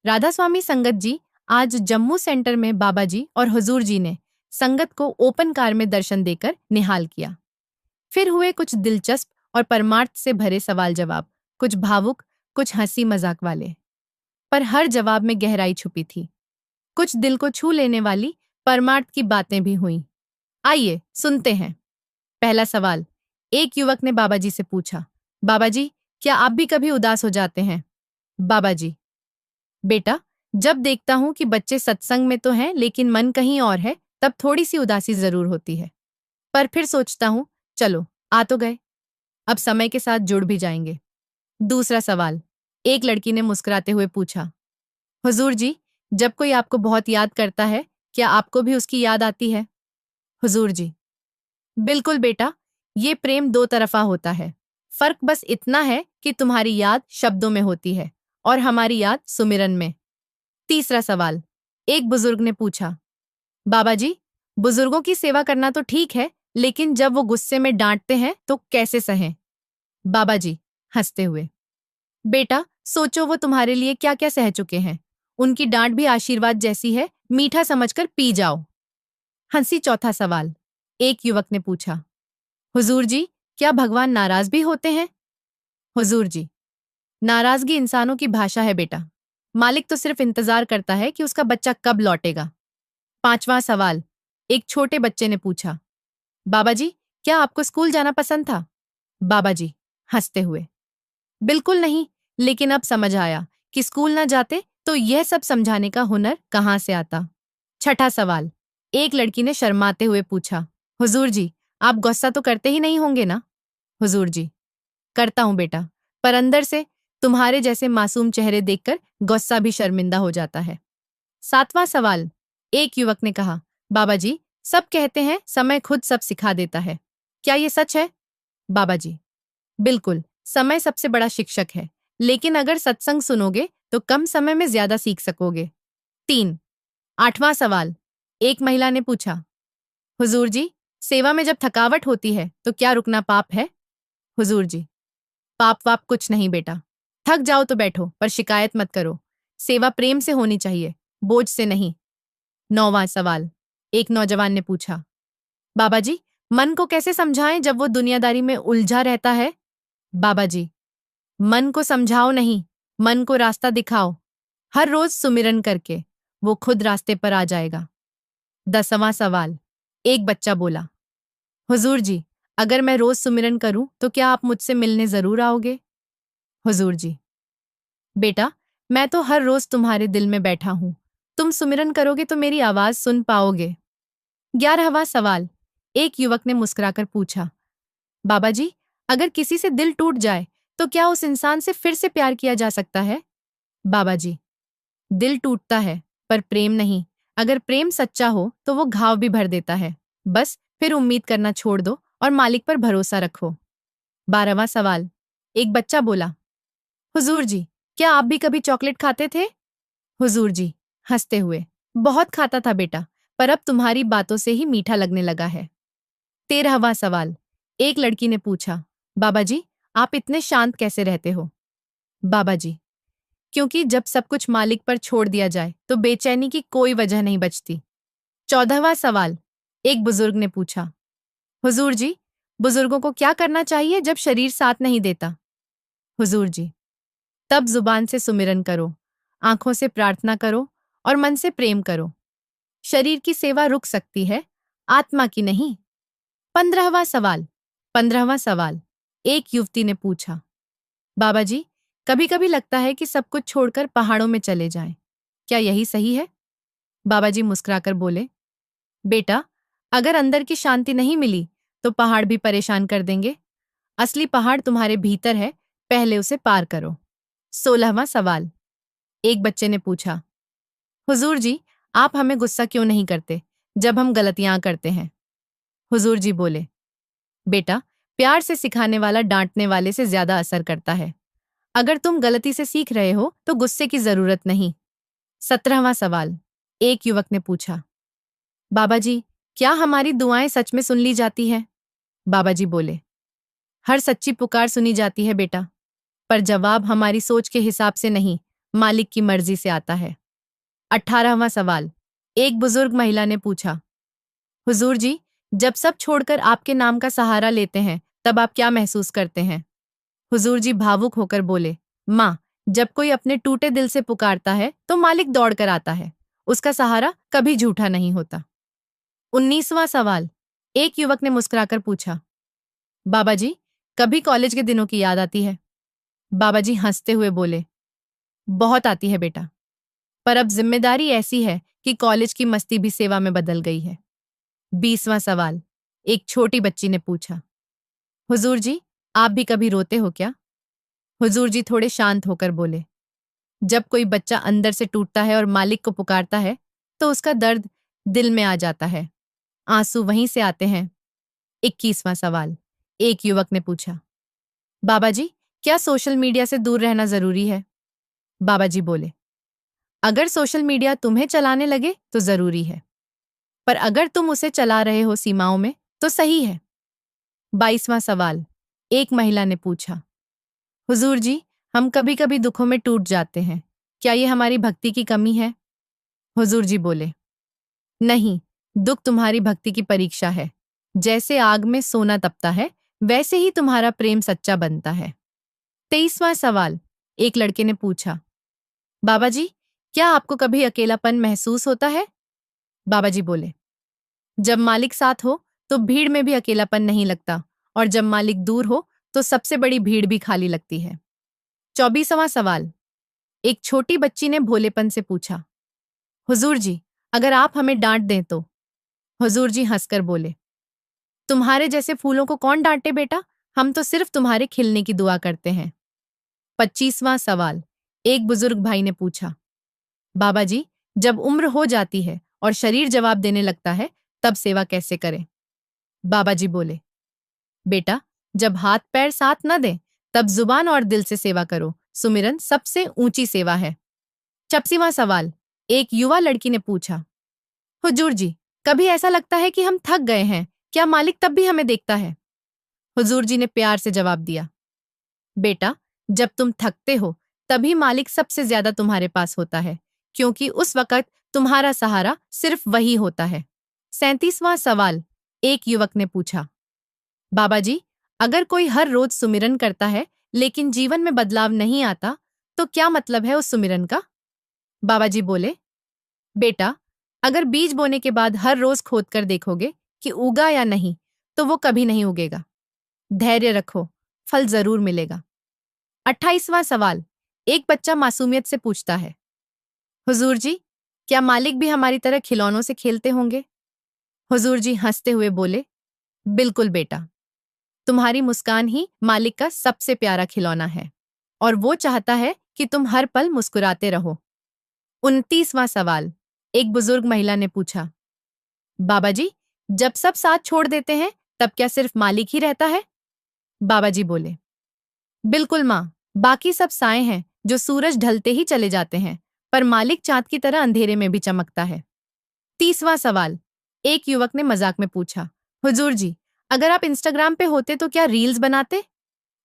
राधा स्वामी संगत जी, आज जम्मू सेंटर में बाबा जी और हुजूर जी ने संगत को ओपन कार में दर्शन देकर निहाल किया। फिर हुए कुछ दिलचस्प और परमार्थ से भरे सवाल जवाब, कुछ भावुक, कुछ हंसी मजाक वाले, पर हर जवाब में गहराई छुपी थी। कुछ दिल को छू लेने वाली परमार्थ की बातें भी हुईं। आइए सुनते हैं। पहला सवाल, एक युवक ने बाबा जी से पूछा, बाबा जी, क्या आप भी कभी उदास हो जाते हैं? बाबा जी, बेटा, जब देखता हूं कि बच्चे सत्संग में तो हैं लेकिन मन कहीं और है, तब थोड़ी सी उदासी जरूर होती है। पर फिर सोचता हूं, चलो आ तो गए, अब समय के साथ जुड़ भी जाएंगे। दूसरा सवाल, एक लड़की ने मुस्कुराते हुए पूछा, हुजूर जी, जब कोई आपको बहुत याद करता है, क्या आपको भी उसकी याद आती है? हुजूर जी, बिल्कुल बेटा, ये प्रेम दो तरफा होता है। फर्क बस इतना है कि तुम्हारी याद शब्दों में होती है और हमारी याद सुमिरन में। तीसरा सवाल, एक बुजुर्ग ने पूछा, बाबा जी, बुजुर्गों की सेवा करना तो ठीक है, लेकिन जब वो गुस्से में डांटते हैं तो कैसे सहें? बाबा जी, हंसते हुए, बेटा, सोचो वो तुम्हारे लिए क्या क्या सह चुके हैं। उनकी डांट भी आशीर्वाद जैसी है, मीठा समझकर पी जाओ। हंसी। चौथा सवाल, एक युवक ने पूछा, हुजूर जी, क्या भगवान नाराज भी होते हैं? हुजूर जी, नाराजगी इंसानों की भाषा है बेटा। मालिक तो सिर्फ इंतजार करता है कि उसका बच्चा कब लौटेगा। पांचवां सवाल, एक छोटे बच्चे ने पूछा, बाबा जी, क्या आपको स्कूल जाना पसंद था? बाबा जी, हंसते हुए, बिल्कुल नहीं, लेकिन अब समझ आया कि स्कूल ना जाते तो यह सब समझाने का हुनर कहाँ से आता। छठा सवाल, एक लड़की ने शर्माते हुए पूछा, हुजूर जी, आप गुस्सा तो करते ही नहीं होंगे ना? हुजूर जी, करता हूं बेटा, पर अंदर से तुम्हारे जैसे मासूम चेहरे देखकर गुस्सा भी शर्मिंदा हो जाता है। सातवां सवाल, एक युवक ने कहा, बाबा जी, सब कहते हैं समय खुद सब सिखा देता है, क्या ये सच है? बाबा जी, बिल्कुल, समय सबसे बड़ा शिक्षक है, लेकिन अगर सत्संग सुनोगे तो कम समय में ज्यादा सीख सकोगे। तीन। आठवां सवाल, एक महिला ने पूछा, हुजूर जी, सेवा में जब थकावट होती है तो क्या रुकना पाप है? हुजूर जी, पाप वाप कुछ नहीं बेटा, थक जाओ तो बैठो, पर शिकायत मत करो। सेवा प्रेम से होनी चाहिए, बोझ से नहीं। नौवां सवाल, एक नौजवान ने पूछा, बाबा जी, मन को कैसे समझाएं जब वो दुनियादारी में उलझा रहता है? बाबा जी, मन को समझाओ नहीं, मन को रास्ता दिखाओ। हर रोज सुमिरन करके वो खुद रास्ते पर आ जाएगा। 10वां सवाल, एक बच्चा बोला, हुजूर जी, अगर मैं रोज सुमिरन करूं तो क्या आप मुझसे मिलने जरूर आओगे? हुजूर जी, बेटा, मैं तो हर रोज तुम्हारे दिल में बैठा हूं, तुम सुमिरन करोगे तो मेरी आवाज सुन पाओगे। 11वां सवाल, एक युवक ने मुस्कुराकर पूछा, बाबा जी, अगर किसी से दिल टूट जाए तो क्या उस इंसान से फिर से प्यार किया जा सकता है? बाबा जी, दिल टूटता है, पर प्रेम नहीं। अगर प्रेम सच्चा हो तो वो घाव भी भर देता है। बस फिर उम्मीद करना छोड़ दो और मालिक पर भरोसा रखो। 12वां सवाल, एक बच्चा बोला, हुजूर जी, क्या आप भी कभी चॉकलेट खाते थे? हुजूर जी, हंसते हुए, बहुत खाता था बेटा, पर अब तुम्हारी बातों से ही मीठा लगने लगा है। 13वां सवाल, एक लड़की ने पूछा, बाबा जी, आप इतने शांत कैसे रहते हो? बाबा जी, क्योंकि जब सब कुछ मालिक पर छोड़ दिया जाए तो बेचैनी की कोई वजह नहीं बचती। 14वां सवाल, एक बुजुर्ग ने पूछा, हुजूर जी, बुजुर्गों को क्या करना चाहिए जब शरीर साथ नहीं देता? हुजूर जी, तब जुबान से सुमिरन करो, आंखों से प्रार्थना करो और मन से प्रेम करो। शरीर की सेवा रुक सकती है, आत्मा की नहीं। 15वां सवाल, 15वां सवाल, एक युवती ने पूछा, बाबा जी, कभी कभी लगता है कि सब कुछ छोड़कर पहाड़ों में चले जाएं। क्या यही सही है? बाबा जी मुस्कुराकर बोले, बेटा, अगर अंदर की शांति नहीं मिली तो पहाड़ भी परेशान कर देंगे। असली पहाड़ तुम्हारे भीतर है, पहले उसे पार करो। 16वां सवाल, एक बच्चे ने पूछा, हुजूर जी, आप हमें गुस्सा क्यों नहीं करते जब हम गलतियां करते हैं? हुजूर जी बोले, बेटा, प्यार से सिखाने वाला डांटने वाले से ज्यादा असर करता है। अगर तुम गलती से सीख रहे हो तो गुस्से की जरूरत नहीं। 17वां सवाल, एक युवक ने पूछा, बाबा जी, क्या हमारी दुआएं सच में सुन ली जाती हैं? बाबा जी बोले, हर सच्ची पुकार सुनी जाती है बेटा, पर जवाब हमारी सोच के हिसाब से नहीं, मालिक की मर्जी से आता है। 18वां सवाल। एक बुजुर्ग महिला ने पूछा, हुजूर जी, जब सब छोड़कर आपके नाम का सहारा लेते हैं तब आप क्या महसूस करते हैं? हुजूर जी भावुक होकर बोले, माँ, जब कोई अपने टूटे दिल से पुकारता है तो मालिक दौड़ कर आता है। उसका सहारा कभी झूठा नहीं होता। 19वां सवाल। एक युवक ने मुस्कुराकर पूछा, बाबा जी, कभी कॉलेज के दिनों की याद आती है? बाबा जी हंसते हुए बोले, बहुत आती है बेटा, पर अब जिम्मेदारी ऐसी है कि कॉलेज की मस्ती भी सेवा में बदल गई है। 20वां सवाल। एक छोटी बच्ची ने पूछा, हुजूर जी, आप भी कभी रोते हो क्या? हुजूर जी थोड़े शांत होकर बोले, जब कोई बच्चा अंदर से टूटता है और मालिक को पुकारता है तो उसका दर्द दिल में आ जाता है। आंसू वहीं से आते हैं। 21वां सवाल। एक युवक ने पूछा, बाबा जी, क्या सोशल मीडिया से दूर रहना जरूरी है? बाबा जी बोले, अगर सोशल मीडिया तुम्हें चलाने लगे तो जरूरी है, पर अगर तुम उसे चला रहे हो सीमाओं में तो सही है। 22वां सवाल। एक महिला ने पूछा, हुजूर जी, हम कभी कभी दुखों में टूट जाते हैं, क्या ये हमारी भक्ति की कमी है? हुजूर जी बोले, नहीं, दुख तुम्हारी भक्ति की परीक्षा है। जैसे आग में सोना तपता है वैसे ही तुम्हारा प्रेम सच्चा बनता है। 23वां सवाल। एक लड़के ने पूछा, बाबा जी, क्या आपको कभी अकेलापन महसूस होता है? बाबा जी बोले, जब मालिक साथ हो तो भीड़ में भी अकेलापन नहीं लगता, और जब मालिक दूर हो तो सबसे बड़ी भीड़ भी खाली लगती है। 24वां सवाल। एक छोटी बच्ची ने भोलेपन से पूछा, हुजूर जी, अगर आप हमें डांट दें तो? हुजूर जी हंसकर बोले, तुम्हारे जैसे फूलों को कौन डांटे बेटा, हम तो सिर्फ तुम्हारे खिलने की दुआ करते हैं। 25वां सवाल। एक बुजुर्ग भाई ने पूछा, बाबा जी, जब उम्र हो जाती है और शरीर जवाब देने लगता है तब सेवा कैसे करें? बाबा जी बोले, बेटा, जब हाथ पैर साथ न दें तब जुबान और दिल से सेवा करो। सुमिरन सबसे ऊंची सेवा है। 26वां सवाल। एक युवा लड़की ने पूछा, हुजूर जी, कभी ऐसा लगता है कि हम थक गए हैं, क्या मालिक तब भी हमें देखता है? हुजूर जी ने प्यार से जवाब दिया, बेटा, जब तुम थकते हो तभी मालिक सबसे ज्यादा तुम्हारे पास होता है, क्योंकि उस वक्त तुम्हारा सहारा सिर्फ वही होता है। 37वां सवाल। एक युवक ने पूछा, बाबा जी, अगर कोई हर रोज सुमिरन करता है लेकिन जीवन में बदलाव नहीं आता तो क्या मतलब है उस सुमिरन का? बाबा जी बोले, बेटा, अगर बीज बोने के बाद हर रोज खोद कर देखोगे कि उगा या नहीं तो वो कभी नहीं उगेगा। धैर्य रखो, फल जरूर मिलेगा। 28वां सवाल। एक बच्चा मासूमियत से पूछता है, हुजूर जी, क्या मालिक भी हमारी तरह खिलौनों से खेलते होंगे? हुजूर जी हंसते हुए बोले, बिल्कुल बेटा, तुम्हारी मुस्कान ही मालिक का सबसे प्यारा खिलौना है और वो चाहता है कि तुम हर पल मुस्कुराते रहो। 29वां सवाल। एक बुजुर्ग महिला ने पूछा, बाबा जी, जब सब साथ छोड़ देते हैं तब क्या सिर्फ मालिक ही रहता है? बाबा जी बोले, बिल्कुल माँ, बाकी सब साए हैं जो सूरज ढलते ही चले जाते हैं, पर मालिक चांद की तरह अंधेरे में भी चमकता है। 30वां सवाल। एक युवक ने मजाक में पूछा, हुजूर जी, अगर आप इंस्टाग्राम पे होते तो क्या रील्स बनाते?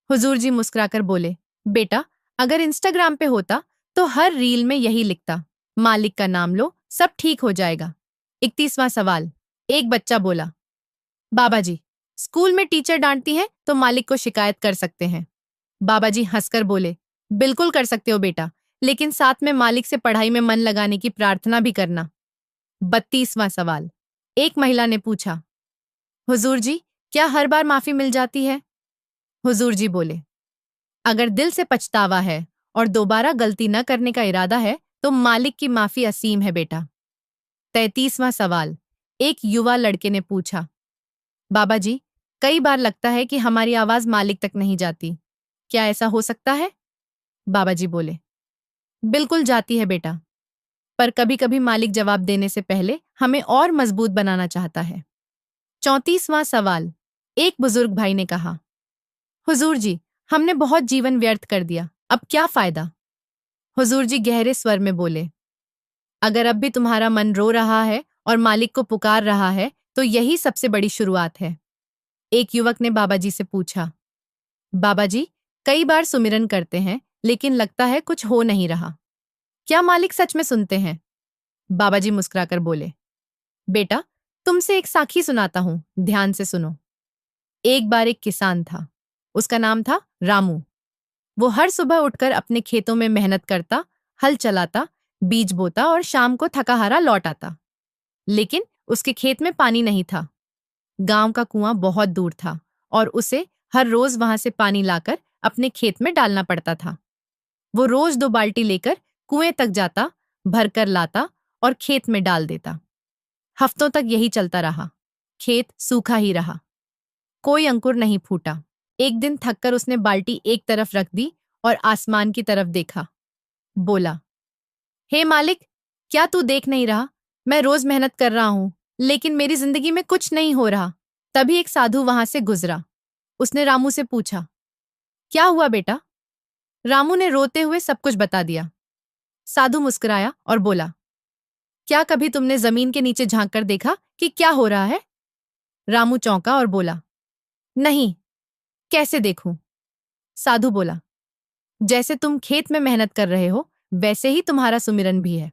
हुजूर जी मुस्कुराकर बोले, बेटा, अगर इंस्टाग्राम पे होता तो हर रील में यही लिखता, मालिक का नाम लो, सब ठीक हो जाएगा। 31वां सवाल। एक बच्चा बोला, बाबा जी, स्कूल में टीचर डांटती है तो मालिक को शिकायत कर सकते हैं। बाबा जी हंसकर बोले, बिल्कुल कर सकते हो बेटा, लेकिन साथ में मालिक से पढ़ाई में मन लगाने की प्रार्थना भी करना। 32वां सवाल। एक महिला ने पूछा, हुजूर जी, क्या हर बार माफी मिल जाती है? हुजूर जी बोले, अगर दिल से पछतावा है और दोबारा गलती न करने का इरादा है तो मालिक की माफी असीम है बेटा। 33वां सवाल। एक युवा लड़के ने पूछा, बाबा जी, कई बार लगता है कि हमारी आवाज मालिक तक नहीं जाती, क्या ऐसा हो सकता है? बाबा जी बोले, बिल्कुल जाती है बेटा, पर कभी कभी मालिक जवाब देने से पहले हमें और मजबूत बनाना चाहता है। 34वां सवाल। एक बुजुर्ग भाई ने कहा, हुजूर जी, हमने बहुत जीवन व्यर्थ कर दिया, अब क्या फायदा? हुजूर जी गहरे स्वर में बोले, अगर अब भी तुम्हारा मन रो रहा है और मालिक को पुकार रहा है तो यही सबसे बड़ी शुरुआत है। एक युवक ने बाबा जी से पूछा, बाबा जी, कई बार सुमिरन करते हैं लेकिन लगता है कुछ हो नहीं रहा, क्या मालिक सच में सुनते हैं? बाबा जी मुस्कुराकर बोले, बेटा, तुमसे एक साखी सुनाता हूं, ध्यान से सुनो। एक बार एक किसान था। उसका नाम था रामू। वो हर सुबह उठकर अपने खेतों में मेहनत करता, हल चलाता, बीज बोता और शाम को थका हारा लौट आता। लेकिन उसके खेत में पानी नहीं था। गांव का कुआं बहुत दूर था और उसे हर रोज वहां से पानी लाकर अपने खेत में डालना पड़ता था। वो रोज 2 बाल्टी लेकर कुएं तक जाता, भरकर लाता और खेत में डाल देता। हफ्तों तक यही चलता रहा। खेत सूखा ही रहा, कोई अंकुर नहीं फूटा। एक दिन थककर उसने बाल्टी एक तरफ रख दी और आसमान की तरफ देखा। बोला, हे मालिक, क्या तू देख नहीं रहा? मैं रोज मेहनत कर रहा हूं, लेकिन मेरी जिंदगी में कुछ नहीं हो रहा। तभी एक साधु वहां से गुजरा। उसने रामू से पूछा, क्या हुआ बेटा? रामू ने रोते हुए सब कुछ बता दिया। साधु मुस्कुराया और बोला, क्या कभी तुमने जमीन के नीचे झांक कर देखा कि क्या हो रहा है? रामू चौंका और बोला, नहीं, कैसे देखूं? साधु बोला, जैसे तुम खेत में मेहनत कर रहे हो, वैसे ही तुम्हारा सुमिरन भी है।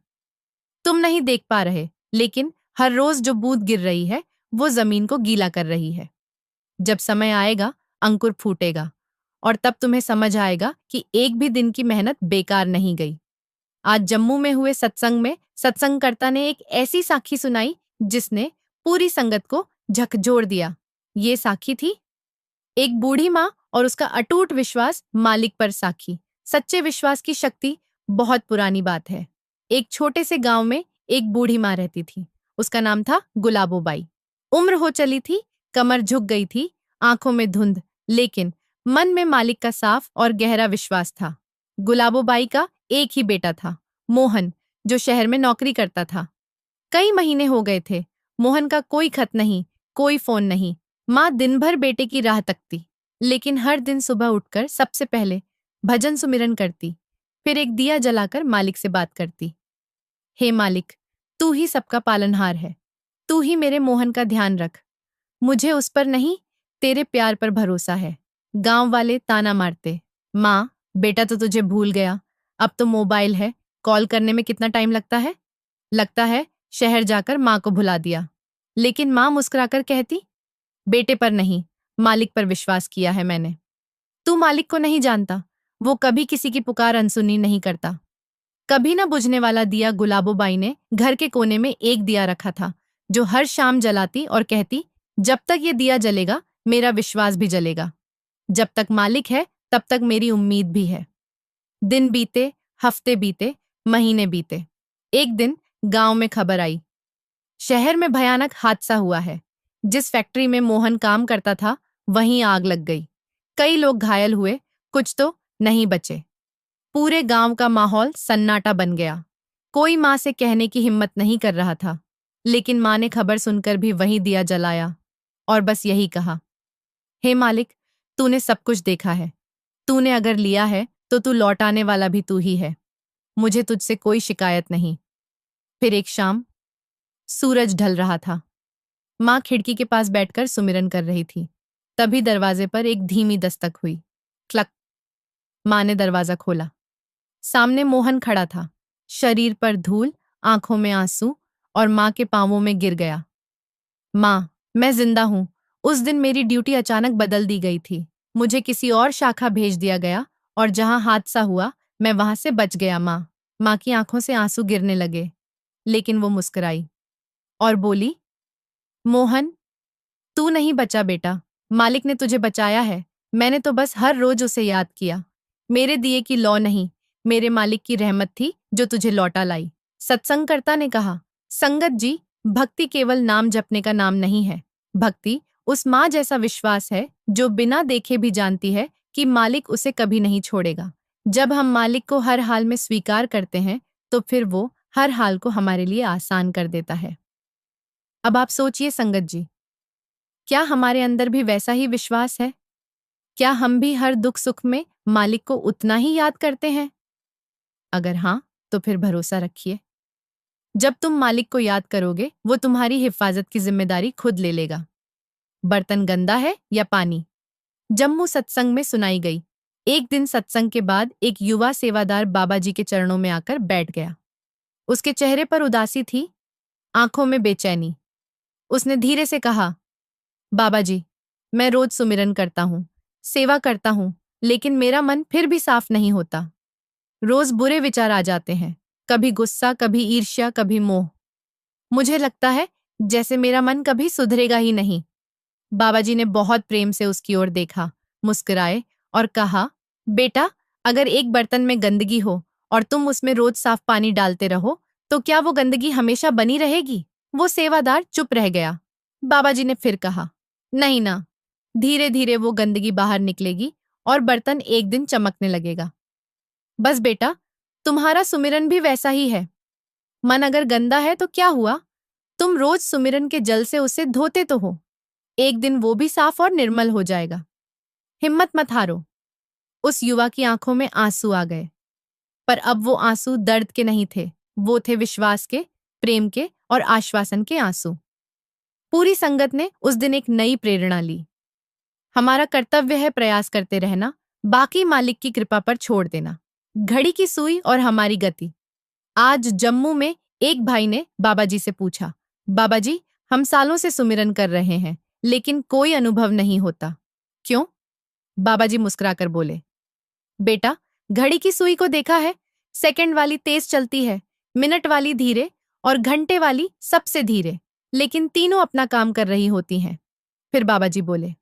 तुम नहीं देख पा रहे, लेकिन हर रोज जो बूंद गिर रही है, वो जमीन को गीला कर रही है। जब समय आएगा, अंकुर फूटेगा और तब तुम्हें समझ आएगा कि एक भी दिन की मेहनत बेकार नहीं गई। आज जम्मू में हुए सत्संग में सत्संगकर्ता ने एक ऐसी साखी सुनाई जिसने पूरी संगत को झकझोर दिया। ये साखी थी, एक बूढ़ी माँ और उसका अटूट विश्वास मालिक पर। साखी सच्चे विश्वास की शक्ति बहुत पुरानी बात है। एक छोटे से गांव में एक बूढ़ी माँ रहती थी। उसका नाम था गुलाबोबाई। उम्र हो चली थी, कमर झुक गई थी, आंखों में धुंध, लेकिन मन में मालिक का साफ और गहरा विश्वास था। गुलाबोबाई का एक ही बेटा था, मोहन, जो शहर में नौकरी करता था। कई महीने हो गए थे, मोहन का कोई खत नहीं, कोई फोन नहीं। माँ दिन भर बेटे की राह तकती, लेकिन हर दिन सुबह उठकर सबसे पहले भजन सुमिरन करती, फिर एक दिया जलाकर मालिक से बात करती। हे मालिक, तू ही सबका पालनहार है। तू ही मेरे मोहन का ध्यान रख। मुझे उस पर नहीं, तेरे प्यार पर भरोसा है। गांव वाले ताना मारते, माँ, बेटा तो तुझे भूल गया। अब तो मोबाइल है, कॉल करने में कितना टाइम लगता है शहर जाकर माँ को भुला दिया। लेकिन माँ मुस्कुराकर कहती, बेटे पर नहीं, मालिक पर विश्वास किया है मैंने। तू मालिक को नहीं जानता, वो कभी किसी की पुकार अनसुनी नहीं करता। कभी ना बुझने वाला दिया गुलाबोबाई ने घर के कोने में एक दिया रखा था, जो हर शाम जलाती और कहती, जब तक ये दिया जलेगा, मेरा विश्वास भी जलेगा। जब तक मालिक है, तब तक मेरी उम्मीद भी है। दिन बीते, हफ्ते बीते, महीने बीते। एक दिन गांव में खबर आई, शहर में भयानक हादसा हुआ है। जिस फैक्ट्री में मोहन काम करता था, वहीं आग लग गई। कई लोग घायल हुए, कुछ तो नहीं बचे। पूरे गांव का माहौल सन्नाटा बन गया। कोई माँ से कहने की हिम्मत नहीं कर रहा था, लेकिन माँ ने खबर सुनकर भी वहीं दिया जलाया और बस यही कहा, हे मालिक, तूने सब कुछ देखा है। तूने अगर लिया है तो तू लौटाने वाला भी तू ही है। मुझे तुझसे कोई शिकायत नहीं। फिर एक शाम, सूरज ढल रहा था। माँ खिड़की के पास बैठकर सुमिरन कर रही थी। तभी दरवाजे पर एक धीमी दस्तक हुई। क्लक। माँ ने दरवाजा खोला। सामने मोहन खड़ा था, शरीर पर धूल, आंखों में आंसू, और माँ के पांवों में गिर गया। माँ, मैं जिंदा हूं। उस दिन मेरी ड्यूटी अचानक बदल दी गई थी। मुझे किसी और शाखा भेज दिया गया और जहां हादसा हुआ, मैं वहां से बच गया। माँ की आंखों से आंसू गिरने लगे, लेकिन वो मुस्कुराई और बोली, मोहन, तू नहीं बचा बेटा, मालिक ने तुझे बचाया है। मैंने तो बस हर रोज उसे याद किया। मेरे दिए की लौ नहीं, मेरे मालिक की रहमत थी जो तुझे लौटा लाई। सत्संगकर्ता ने कहा, संगत जी, भक्ति केवल नाम जपने का नाम नहीं है। भक्ति उस माँ जैसा विश्वास है जो बिना देखे भी जानती है कि मालिक उसे कभी नहीं छोड़ेगा। जब हम मालिक को हर हाल में स्वीकार करते हैं, तो फिर वो हर हाल को हमारे लिए आसान कर देता है। अब आप सोचिए संगत जी, क्या हमारे अंदर भी वैसा ही विश्वास है? क्या हम भी हर दुख सुख में मालिक को उतना ही याद करते हैं? अगर हाँ, तो फिर भरोसा रखिए। जब तुम मालिक को याद करोगे, वो तुम्हारी हिफाजत की जिम्मेदारी खुद ले लेगा। बर्तन गंदा है या पानी? जम्मू सत्संग में सुनाई गई। एक दिन सत्संग के बाद एक युवा सेवादार बाबा जी के चरणों में आकर बैठ गया। उसके चेहरे पर उदासी थी, आंखों में बेचैनी। उसने धीरे से कहा, बाबा जी, मैं रोज सुमिरन करता हूँ, सेवा करता हूँ, लेकिन मेरा मन फिर भी साफ नहीं होता। रोज बुरे विचार आ जाते हैं, कभी गुस्सा, कभी ईर्ष्या, कभी मोह। मुझे लगता है जैसे मेरा मन कभी सुधरेगा ही नहीं। बाबा जी ने बहुत प्रेम से उसकी ओर देखा, मुस्कुराए और कहा, बेटा, अगर एक बर्तन में गंदगी हो और तुम उसमें रोज साफ पानी डालते रहो, तो क्या वो गंदगी हमेशा बनी रहेगी? वो सेवादार चुप रह गया। बाबा जी ने फिर कहा, नहीं ना, धीरे धीरे वो गंदगी बाहर निकलेगी और बर्तन एक दिन चमकने लगेगा। बस बेटा, तुम्हारा सुमिरन भी वैसा ही है। मन अगर गंदा है तो क्या हुआ? तुम रोज सुमिरन के जल से उसे धोते तो हो। एक दिन वो भी साफ और निर्मल हो जाएगा। हिम्मत मत हारो। उस युवा की आंखों में आंसू आ गए, पर अब वो आंसू दर्द के नहीं थे, वो थे विश्वास के, प्रेम के और आश्वासन के आंसू। पूरी संगत ने उस दिन एक नई प्रेरणा ली। हमारा कर्तव्य है प्रयास करते रहना, बाकी मालिक की कृपा पर छोड़ देना। घड़ी की सुई और हमारी गति। आज जम्मू में एक भाई ने बाबा जी से पूछा, बाबा जी, हम सालों से सुमिरन कर रहे हैं, लेकिन कोई अनुभव नहीं होता। क्यों? बाबा जी मुस्कुराकर बोले, बेटा, घड़ी की सुई को देखा है? सेकंड वाली तेज चलती है, मिनट वाली धीरे और घंटे वाली सबसे धीरे, लेकिन तीनों अपना काम कर रही होती हैं। फिर बाबा जी बोले,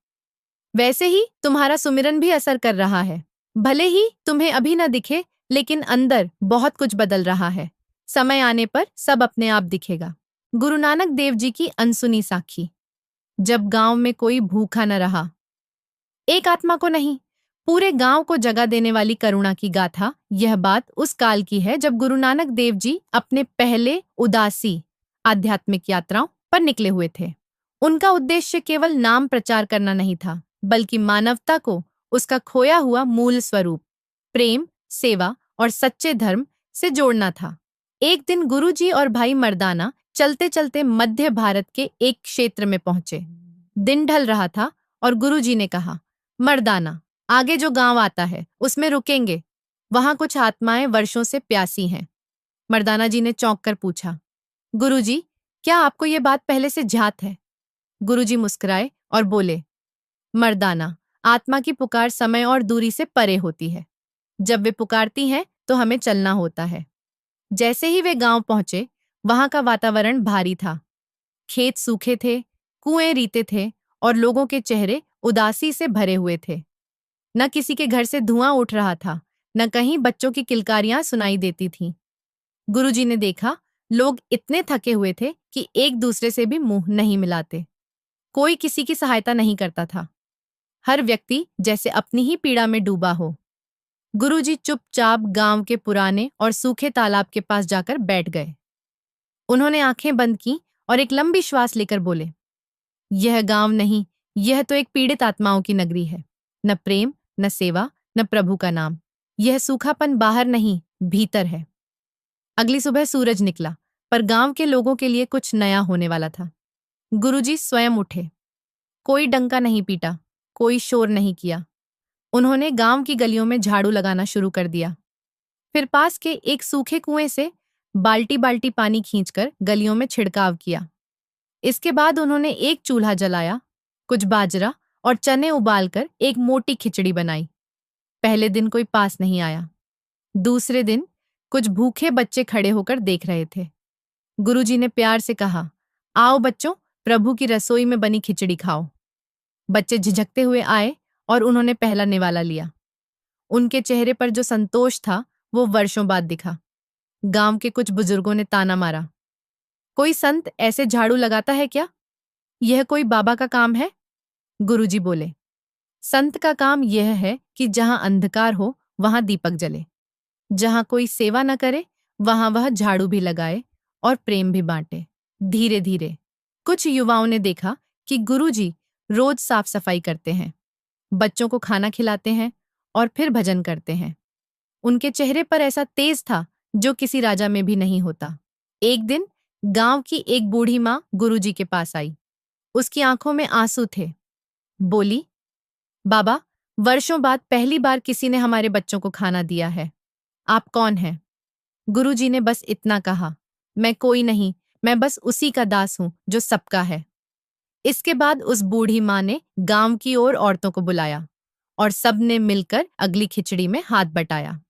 वैसे ही तुम्हारा सुमिरन भी असर कर रहा है। भले ही तुम्हें अभी न दिखे, लेकिन अंदर बहुत कुछ बदल रहा है। समय आने पर सब अपने आप दिखेगा। गुरु नानक देव जी की अनसुनी साखी। जब गांव में कोई भूखा न रहा। एक आत्मा को नहीं, पूरे गांव को जगा देने वाली करुणा की गाथा। यह बात उस काल की है जब गुरु नानक देव जी अपने पहले उदासी आध्यात्मिक यात्राओं पर निकले हुए थे। उनका उद्देश्य केवल नाम प्रचार करना नहीं था, बल्कि मानवता को उसका खोया हुआ मूल स्वरूप, प्रेम, सेवा और सच्चे धर्म से जोड़ना था। एक दिन गुरुजी और भाई मर्दाना चलते चलते मध्य भारत के एक क्षेत्र में पहुंचे। दिन ढल रहा था और गुरुजी ने कहा, मर्दाना, आगे जो गांव आता है उसमें रुकेंगे। वहां कुछ आत्माएं वर्षों से प्यासी हैं। मर्दाना जी ने चौंक कर पूछा, गुरुजी, क्या आपको ये बात पहले से ज्ञात है? गुरुजी मुस्कुराए और बोले, मर्दाना, आत्मा की पुकार समय और दूरी से परे होती है। जब वे पुकारती हैं तो हमें चलना होता है। जैसे ही वे गांव पहुंचे, वहां का वातावरण भारी था। खेत सूखे थे, कुएं रीते थे और लोगों के चेहरे उदासी से भरे हुए थे। न किसी के घर से धुआं उठ रहा था, न कहीं बच्चों की किलकारियां सुनाई देती थीं। गुरुजी ने देखा, लोग इतने थके हुए थे कि एक दूसरे से भी मुंह नहीं मिलाते। कोई किसी की सहायता नहीं करता था। हर व्यक्ति जैसे अपनी ही पीड़ा में डूबा हो। गुरुजी चुपचाप गांव के पुराने और सूखे तालाब के पास जाकर बैठ गए। उन्होंने आंखें बंद की और एक लंबी श्वास लेकर बोले, यह गांव नहीं, यह तो एक पीड़ित आत्माओं की नगरी है। न प्रेम, न सेवा, न प्रभु का नाम। यह सूखापन बाहर नहीं, भीतर है। अगली सुबह सूरज निकला, पर गांव के लोगों के लिए कुछ नया होने वाला था। गुरुजी स्वयं उठे। कोई डंका नहीं पीटा, कोई शोर नहीं किया। उन्होंने गांव की गलियों में झाड़ू लगाना शुरू कर दिया। फिर पास के एक सूखे कुएं से बाल्टी बाल्टी पानी खींचकर गलियों में छिड़काव किया। इसके बाद उन्होंने एक चूल्हा जलाया, कुछ बाजरा और चने उबालकर एक मोटी खिचड़ी बनाई। पहले दिन कोई पास नहीं आया। दूसरे दिन कुछ भूखे बच्चे खड़े होकर देख रहे थे। गुरुजी ने प्यार से कहा, आओ बच्चों, प्रभु की रसोई में बनी खिचड़ी खाओ। बच्चे झिझकते हुए आए और उन्होंने पहला निवाला लिया। उनके चेहरे पर जो संतोष था वो वर्षों बाद दिखा। गांव के कुछ बुजुर्गों ने ताना मारा, कोई संत ऐसे झाड़ू लगाता है क्या? यह कोई बाबा का काम है? गुरुजी बोले, संत का काम यह है कि जहां अंधकार हो वहां दीपक जले, जहां कोई सेवा न करे वहां वह झाड़ू भी लगाए और प्रेम भी बांटे। धीरे धीरे कुछ युवाओं ने देखा कि गुरुजी रोज साफ सफाई करते हैं, बच्चों को खाना खिलाते हैं और फिर भजन करते हैं। उनके चेहरे पर ऐसा तेज था जो किसी राजा में भी नहीं होता। एक दिन गांव की एक बूढ़ी मां गुरुजी के पास आई। उसकी आंखों में आंसू थे। बोली, बाबा, वर्षों बाद पहली बार किसी ने हमारे बच्चों को खाना दिया है। आप कौन हैं? गुरुजी ने बस इतना कहा, मैं कोई नहीं, मैं बस उसी का दास हूं जो सबका है। इसके बाद उस बूढ़ी माँ ने गांव की और औरतों को बुलाया और सबने मिलकर अगली खिचड़ी में हाथ बटाया।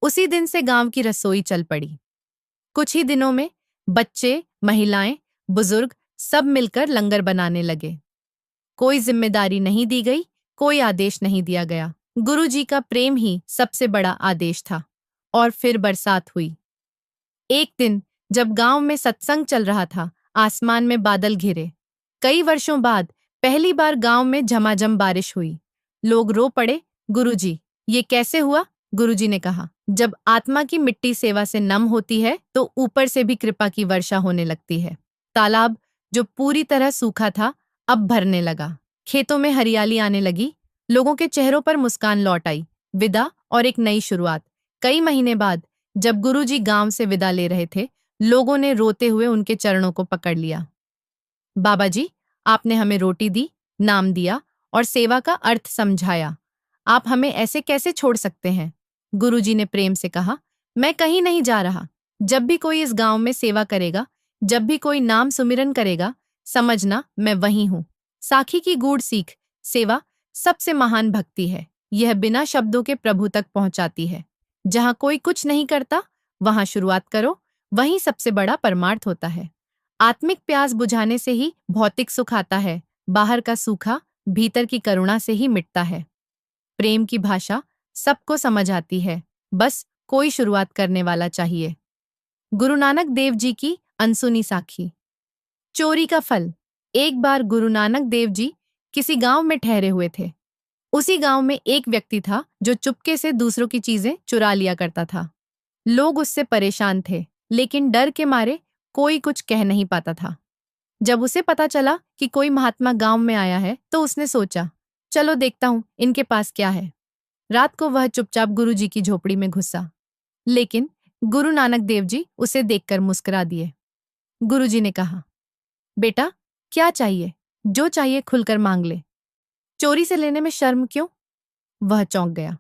उसी दिन से गांव की रसोई चल पड़ी। कुछ ही दिनों में बच्चे, महिलाएं, बुजुर्ग सब मिलकर लंगर बनाने लगे। कोई जिम्मेदारी नहीं दी गई, कोई आदेश नहीं दिया गया। गुरुजी का प्रेम ही सबसे बड़ा आदेश था। और फिर बरसात हुई। एक दिन जब गांव में सत्संग चल रहा था, आसमान में बादल घिरे। कई वर्षों बाद पहली बार गांव में झमाझम बारिश हुई। लोग रो पड़े, गुरुजी, ये कैसे हुआ? गुरुजी ने कहा, जब आत्मा की मिट्टी सेवा से नम होती है तो ऊपर से भी कृपा की वर्षा होने लगती है। तालाब जो पूरी तरह सूखा था अब भरने लगा। खेतों में हरियाली आने लगी। लोगों के चेहरों पर मुस्कान लौट आई। विदा और एक नई शुरुआत। कई महीने बाद जब गुरुजी गांव से विदा ले रहे थे, लोगों ने रोते हुए उनके चरणों को पकड़ लिया। बाबा जी, आपने हमें रोटी दी, नाम दिया और सेवा का अर्थ समझाया। आप हमें ऐसे कैसे छोड़ सकते हैं? गुरुजी ने प्रेम से कहा, मैं कहीं नहीं जा रहा। जब भी कोई इस गांव में सेवा करेगा, जब भी कोई नाम सुमिरन करेगा, समझना मैं वहीं हूं। साखी की गूढ़ सीख, सेवा सबसे महान भक्ति है। यह बिना शब्दों के प्रभु तक पहुंचाती है। जहां कोई कुछ नहीं करता, वहां शुरुआत करो, वहीं सबसे बड़ा परमार्थ होता है। आत्मिक प्यास बुझाने से ही भौतिक सुख आता है। बाहर का सूखा भीतर की करुणा से ही मिटता है। प्रेम की भाषा सबको समझ आती है, बस कोई शुरुआत करने वाला चाहिए। गुरु नानक देव जी की अनसुनी साखी। चोरी का फल। एक बार गुरु नानक देव जी किसी गांव में ठहरे हुए थे। उसी गांव में एक व्यक्ति था जो चुपके से दूसरों की चीजें चुरा लिया करता था। लोग उससे परेशान थे, लेकिन डर के मारे कोई कुछ कह नहीं पाता था। जब उसे पता चला कि कोई महात्मा गांव में आया है, तो उसने सोचा, चलो देखता हूं इनके पास क्या है। रात को वह चुपचाप गुरु जी की झोपड़ी में घुसा। लेकिन गुरु नानक देव जी उसे देखकर मुस्कुरा दिए। गुरु जी ने कहा, बेटा, क्या चाहिए? जो चाहिए खुलकर मांग ले। चोरी से लेने में शर्म क्यों? वह चौंक गया,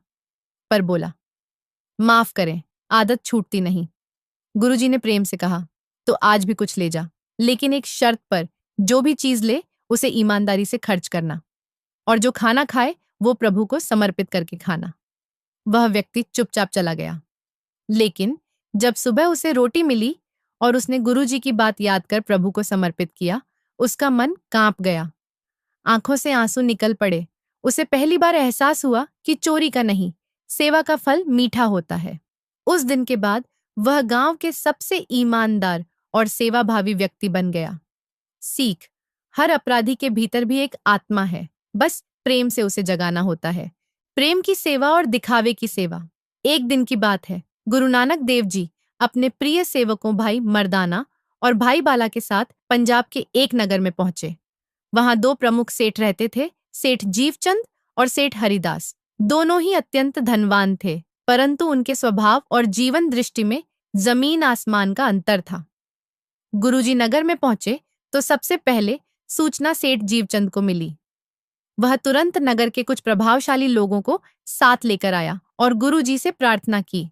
पर बोला, माफ करें, आदत छूटती नहीं। गुरुजी ने प्रेम से कहा, तो आज भी कुछ ले जा, लेकिन एक शर्त पर। जो भी चीज ले उसे ईमानदारी से खर्च करना, और जो खाना खाए वो प्रभु को समर्पित करके खाना। वह व्यक्ति चुपचाप चला गया। लेकिन जब सुबह उसे रोटी मिली और उसने गुरुजी की बात याद कर प्रभु को समर्पित किया, उसका मन कांप गया। आंखों से आंसू निकल पड़े। उसे पहली बार एहसास हुआ कि चोरी का नहीं, सेवा का फल मीठा होता है। उस दिन के बाद वह गांव के सबसे ईमानदार और सेवाभावी व्यक्ति बन गया। सीख, हर अपराधी के भीतर भी एक आत्मा है, बस प्रेम से उसे जगाना होता है। प्रेम की सेवा और दिखावे की सेवा। एक दिन की बात है, गुरु नानक देव जी अपने प्रिय सेवकों भाई मर्दाना और भाई बाला के साथ पंजाब के एक नगर में पहुंचे। वहां दो प्रमुख सेठ रहते थे, सेठ जीवचंद और सेठ हरिदास। दोनों ही अत्यंत धनवान थे, परंतु उनके स्वभाव और जीवन दृष्टि में जमीन आसमान का अंतर था। गुरुजी नगर में पहुंचे तो सबसे पहले सूचना सेठ जीवचंद को मिली। वह तुरंत नगर के कुछ प्रभावशाली लोगों को साथ लेकर आया और गुरुजी से प्रार्थना की,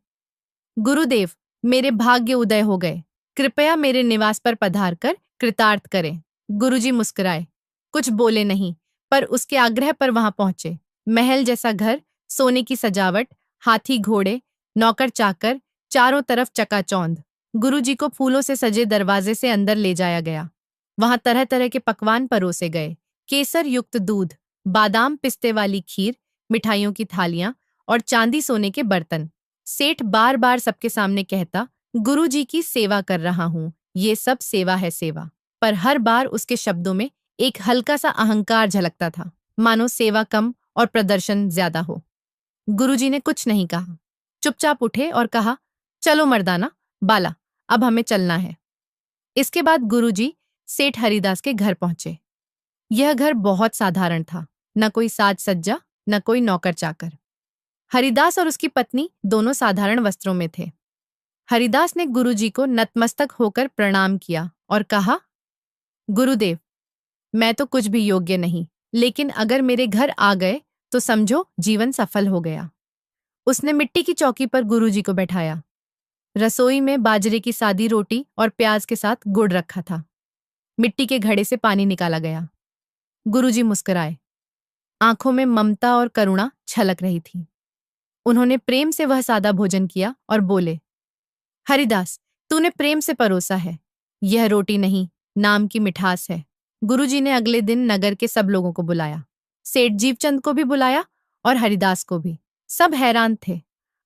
गुरुदेव, मेरे भाग्य उदय हो गए, कृपया मेरे निवास पर पधार कर कृतार्थ करें। गुरुजी मुस्कुराए, कुछ बोले नहीं, पर उसके आग्रह पर वहां पहुंचे। महल जैसा घर, सोने की सजावट, हाथी घोड़े, नौकर चाकर, चारों तरफ चकाचौंध। गुरुजी को फूलों से सजे दरवाजे से अंदर ले जाया गया। वहां तरह तरह के पकवान परोसे गए, केसर युक्त दूध, बादाम पिस्ते वाली खीर, मिठाइयों की थालियां और चांदी सोने के बर्तन। सेठ बार बार सबके सामने कहता, गुरुजी की सेवा कर रहा हूं, ये सब सेवा है सेवा। पर हर बार उसके शब्दों में एक हल्का सा अहंकार झलकता था, मानो सेवा कम और प्रदर्शन ज्यादा हो। गुरुजी ने कुछ नहीं कहा, चुपचाप उठे और कहा, चलो मर्दाना, बाला, अब हमें चलना है। इसके बाद गुरुजी सेठ हरिदास के घर पहुंचे। यह घर बहुत साधारण था, न कोई साज सज्जा, न कोई नौकर चाकर। हरिदास और उसकी पत्नी दोनों साधारण वस्त्रों में थे। हरिदास ने गुरुजी को नतमस्तक होकर प्रणाम किया और कहा, गुरुदेव, मैं तो कुछ भी योग्य नहीं, लेकिन अगर मेरे घर आ गए तो समझो जीवन सफल हो गया। उसने मिट्टी की चौकी पर गुरुजी को बैठाया। रसोई में बाजरे की सादी रोटी और प्याज के साथ गुड़ रखा था। मिट्टी के घड़े से पानी निकाला गया। गुरुजी मुस्कुराए। आंखों में ममता और करुणा छलक रही थी। उन्होंने प्रेम से वह सादा भोजन किया और बोले, हरिदास, तूने प्रेम से परोसा है। यह रोटी नहीं, नाम की मिठास है। गुरुजी ने अगले दिन नगर के सब लोगों को बुलाया। सेठ जीवचंद को भी बुलाया और हरिदास को भी। सब हैरान थे।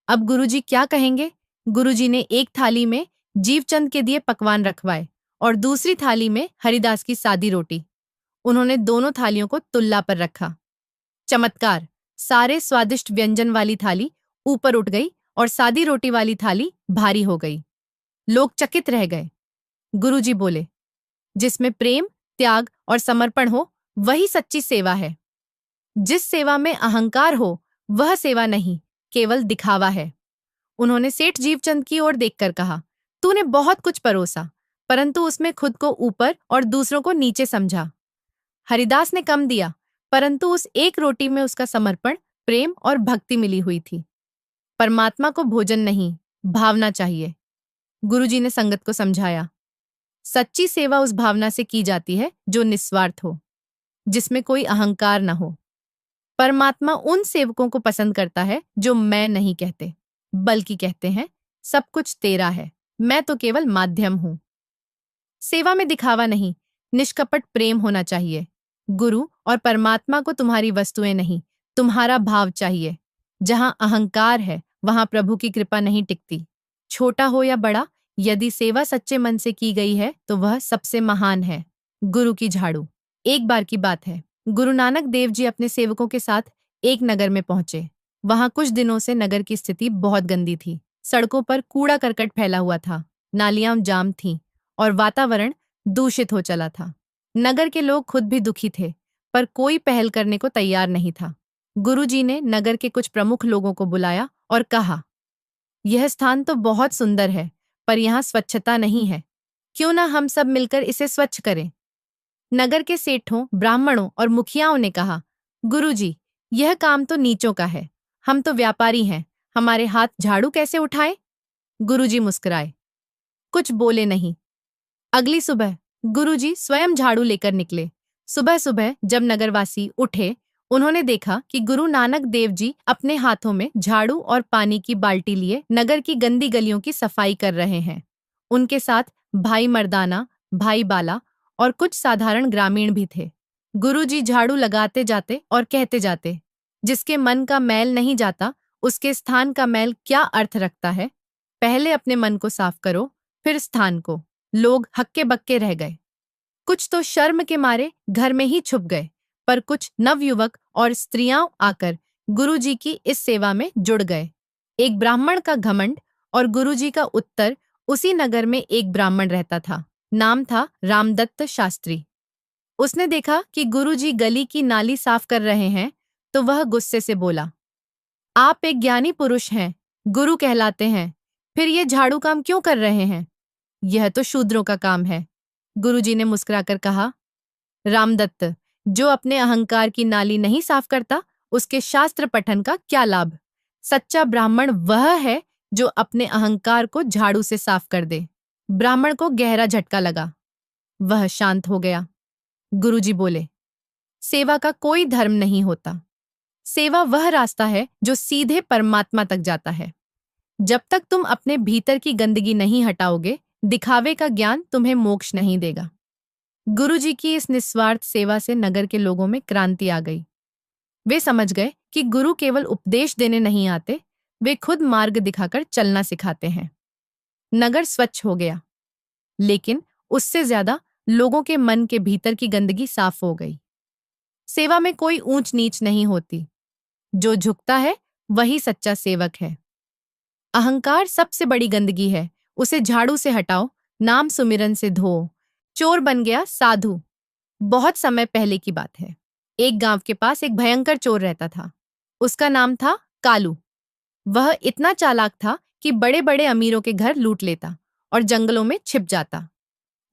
अब गुरुजी क्या कहेंगे? गुरुजी ने एक थाली में जीवचंद के दिए पकवान रखवाए और दूसरी थाली में हरिदास की सादी रोटी। उन्होंने दोनों थालियों को तुल्ला पर रखा। चमत्कार! सारे स्वादिष्ट व्यंजन वाली थाली ऊपर उठ गई और सादी रोटी वाली थाली भारी हो गई। लोग चकित रह गए। गुरुजी बोले, जिसमें प्रेम, त्याग और समर्पण हो, वही सच्ची सेवा है। जिस सेवा में अहंकार हो, वह सेवा नहीं, केवल दिखावा है। उन्होंने सेठ जीवचंद की ओर देखकर कहा, तूने बहुत कुछ परोसा, परंतु उसमें खुद को ऊपर और दूसरों को नीचे समझा। हरिदास ने कम दिया, परंतु उस एक रोटी में उसका समर्पण, प्रेम और भक्ति मिली हुई थी। परमात्मा को भोजन नहीं, भावना चाहिए। गुरुजी ने संगत को समझाया, सच्ची सेवा उस भावना से की जाती है जो निस्वार्थ हो, जिसमें कोई अहंकार न हो। परमात्मा उन सेवकों को पसंद करता है जो मैं नहीं कहते, बल्कि कहते हैं, सब कुछ तेरा है, मैं तो केवल माध्यम हूं। सेवा में दिखावा नहीं, निष्कपट प्रेम होना चाहिए। गुरु और परमात्मा को तुम्हारी वस्तुएं नहीं, तुम्हारा भाव चाहिए। जहां अहंकार है, वहां प्रभु की कृपा नहीं टिकती। छोटा हो या बड़ा, यदि सेवा सच्चे मन से की गई है तो वह सबसे महान है। गुरु की झाड़ू। एक बार की बात है, गुरु नानक देव जी अपने सेवकों के साथ एक नगर में पहुंचे। वहां कुछ दिनों से नगर की स्थिति बहुत गंदी थी। सड़कों पर कूड़ा करकट फैला हुआ था, नालियां जाम थीं और वातावरण दूषित हो चला था। नगर के लोग खुद भी दुखी थे, पर कोई पहल करने को तैयार नहीं था। गुरुजी ने नगर के कुछ प्रमुख लोगों को बुलाया और कहा, यह स्थान तो बहुत सुंदर है, पर यहाँ स्वच्छता नहीं है। क्यों ना हम सब मिलकर इसे स्वच्छ करें? नगर के सेठों, ब्राह्मणों और मुखियाओं ने कहा, गुरुजी, यह काम तो नीचों का है। हम तो व्यापारी हैं, हमारे हाथ झाड़ू कैसे उठाएं? गुरुजी मुस्कुराए, कुछ बोले नहीं। अगली सुबह गुरुजी स्वयं झाड़ू लेकर निकले। सुबह सुबह जब नगरवासी उठे, उन्होंने देखा कि गुरु नानक देव जी अपने हाथों में झाड़ू और पानी की बाल्टी लिए नगर की गंदी गलियों की सफाई कर रहे हैं। उनके साथ भाई मर्दाना, भाई बाला और कुछ साधारण ग्रामीण भी थे। गुरुजी झाड़ू लगाते जाते और कहते जाते, जिसके मन का मैल नहीं जाता, उसके स्थान का मैल क्या अर्थ रखता है? पहले अपने मन को साफ करो, फिर स्थान को। लोग हक्के बक्के रह गए। कुछ तो शर्म के मारे घर में ही छुप गए, पर कुछ नवयुवक और स्त्रियां आकर गुरुजी की इस सेवा में जुड़ गए। एक ब्राह्मण का घमंड और गुरुजी का उत्तर। उसी नगर में एक ब्राह्मण रहता था, नाम था रामदत्त शास्त्री। उसने देखा कि गुरुजी गली की नाली साफ कर रहे हैं, तो वह गुस्से से बोला, आप एक ज्ञानी पुरुष हैं, गुरु कहलाते हैं, फिर ये झाड़ू काम क्यों कर रहे हैं? यह तो शूद्रों का काम है। गुरुजी ने मुस्कुराकर कहा, रामदत्त, जो अपने अहंकार की नाली नहीं साफ करता, उसके शास्त्र पठन का क्या लाभ? सच्चा ब्राह्मण वह है जो अपने अहंकार को झाड़ू से साफ कर दे। ब्राह्मण को गहरा झटका लगा। वह शांत हो गया। गुरुजी बोले, सेवा का कोई धर्म नहीं होता। सेवा वह रास्ता है जो सीधे परमात्मा तक जाता है। जब तक तुम अपने भीतर की गंदगी नहीं हटाओगे, दिखावे का ज्ञान तुम्हें मोक्ष नहीं देगा। गुरुजी की इस निस्वार्थ सेवा से नगर के लोगों में क्रांति आ गई। वे समझ गए कि गुरु केवल उपदेश देने नहीं आते, वे खुद मार्ग दिखाकर चलना सिखाते हैं। नगर स्वच्छ हो गया, लेकिन उससे ज्यादा लोगों के मन के भीतर की गंदगी साफ हो गई। सेवा में कोई ऊंच नीच नहीं होती। जो झुकता है वही सच्चा सेवक है। अहंकार सबसे बड़ी गंदगी है, उसे झाड़ू से हटाओ, नाम सुमिरन से धो। चोर बन गया साधु। बहुत समय पहले की बात है। एक गांव के पास एक भयंकर चोर रहता था। उसका नाम था कालू। वह इतना चालाक था कि बड़े बड़े अमीरों के घर लूट लेता और जंगलों में छिप जाता।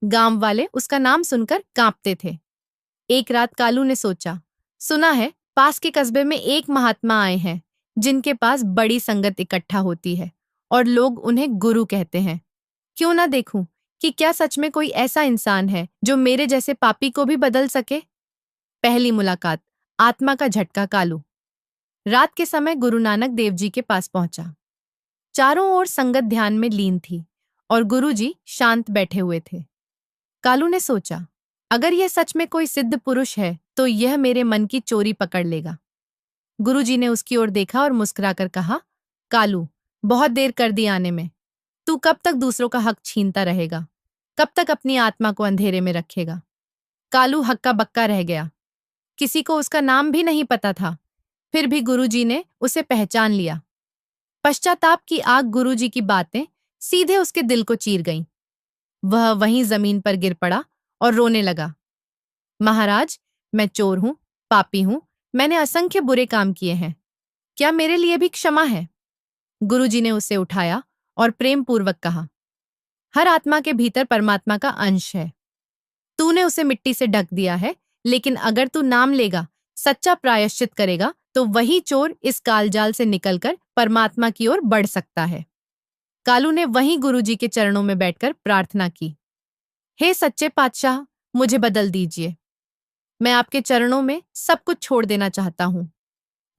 गांव वाले उसका नाम सुनकर कांपते थे। एक रात कालू ने सोचा, सुना है पास के कस्बे में एक महात्मा आए हैं जिनके पास बड़ी संगत इकट्ठा होती है और लोग उन्हें गुरु कहते हैं। क्यों ना देखूं कि क्या सच में कोई ऐसा इंसान है जो मेरे जैसे पापी को भी बदल सके। पहली मुलाकात, आत्मा का झटका। कालू रात के समय गुरु नानक देव जी के पास पहुंचा। चारों ओर संगत ध्यान में लीन थी और गुरु जी शांत बैठे हुए थे। कालू ने सोचा, अगर यह सच में कोई सिद्ध पुरुष है तो यह मेरे मन की चोरी पकड़ लेगा। गुरुजी ने उसकी ओर देखा और मुस्कुराकर कहा, कालू, बहुत देर कर दी आने में। तू कब तक दूसरों का हक छीनता रहेगा? कब तक अपनी आत्मा को अंधेरे में रखेगा? कालू हक्का बक्का रह गया। किसी को उसका नाम भी नहीं पता था, फिर भी गुरुजी ने उसे पहचान लिया। पश्चाताप की आग गुरुजी की बातें सीधे उसके दिल को चीर गईं। वह वहीं जमीन पर गिर पड़ा और रोने लगा। महाराज, मैं चोर हूं, पापी हूं, मैंने असंख्य बुरे काम किए हैं। क्या मेरे लिए भी क्षमा है? गुरुजी ने उसे उठाया और प्रेम पूर्वक कहा, हर आत्मा के भीतर परमात्मा का अंश है। तूने उसे मिट्टी से ढक दिया है, लेकिन अगर तू नाम लेगा, सच्चा प्रायश्चित करेगा, तो वही चोर इस कालजाल से निकलकर परमात्मा की ओर बढ़ सकता है। कालू ने वहीं गुरुजी के चरणों में बैठकर प्रार्थना की, हे सच्चे पातशाह, मुझे बदल दीजिए। मैं आपके चरणों में सब कुछ छोड़ देना चाहता हूं।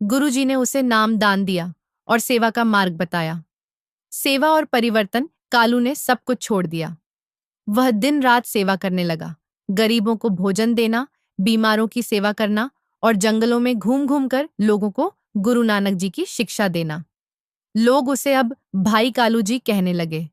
गुरुजी ने उसे नाम दान दिया और सेवा का मार्ग बताया। सेवा और परिवर्तन, कालू ने सब कुछ छोड़ दिया। वह दिन रात सेवा करने लगा, गरीबों को भोजन देना, बीमारों की सेवा करना और जंगलों में घूम घूम कर लोगों को गुरु नानक जी की शिक्षा देना। लोग उसे अब भाई कालू जी कहने लगे।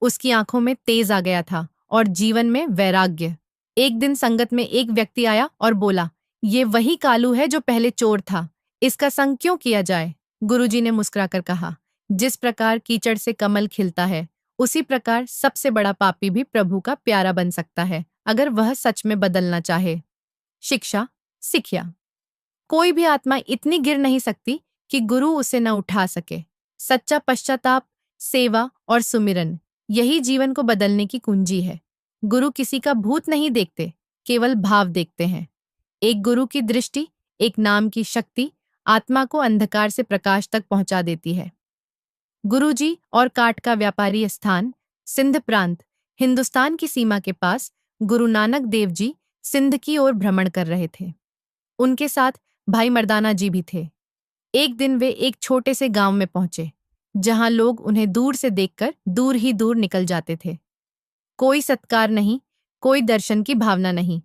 उसकी आंखों में तेज आ गया था और जीवन में वैराग्य। एक दिन संगत में एक व्यक्ति आया और बोला, ये वही कालू है जो पहले चोर था, इसका संग क्यों किया जाए? गुरुजी ने मुस्कुराकर कहा, जिस प्रकार कीचड़ से कमल खिलता है, उसी प्रकार सबसे बड़ा पापी भी प्रभु का प्यारा बन सकता है, अगर वह सच में बदलना चाहे। शिक्षा, सिखिया। कोई भी आत्मा इतनी गिर नहीं सकती कि गुरु उसे न उठा सके। सच्चा पश्चाताप, सेवा और सुमिरन, यही जीवन को बदलने की कुंजी है। गुरु किसी का भूत नहीं देखते, केवल भाव देखते हैं। एक गुरु की दृष्टि, एक नाम की शक्ति आत्मा को अंधकार से प्रकाश तक पहुंचा देती है। गुरुजी और काठ का व्यापारी स्थान, सिंध प्रांत, हिंदुस्तान की सीमा के पास। गुरु नानक देव जी सिंध की ओर भ्रमण कर रहे थे। उनके साथ भाई मर्दाना जी भी थे। एक दिन वे एक छोटे से गांव में पहुंचे, जहां लोग उन्हें दूर से देखकर दूर ही दूर निकल जाते थे। कोई सत्कार नहीं, कोई दर्शन की भावना नहीं।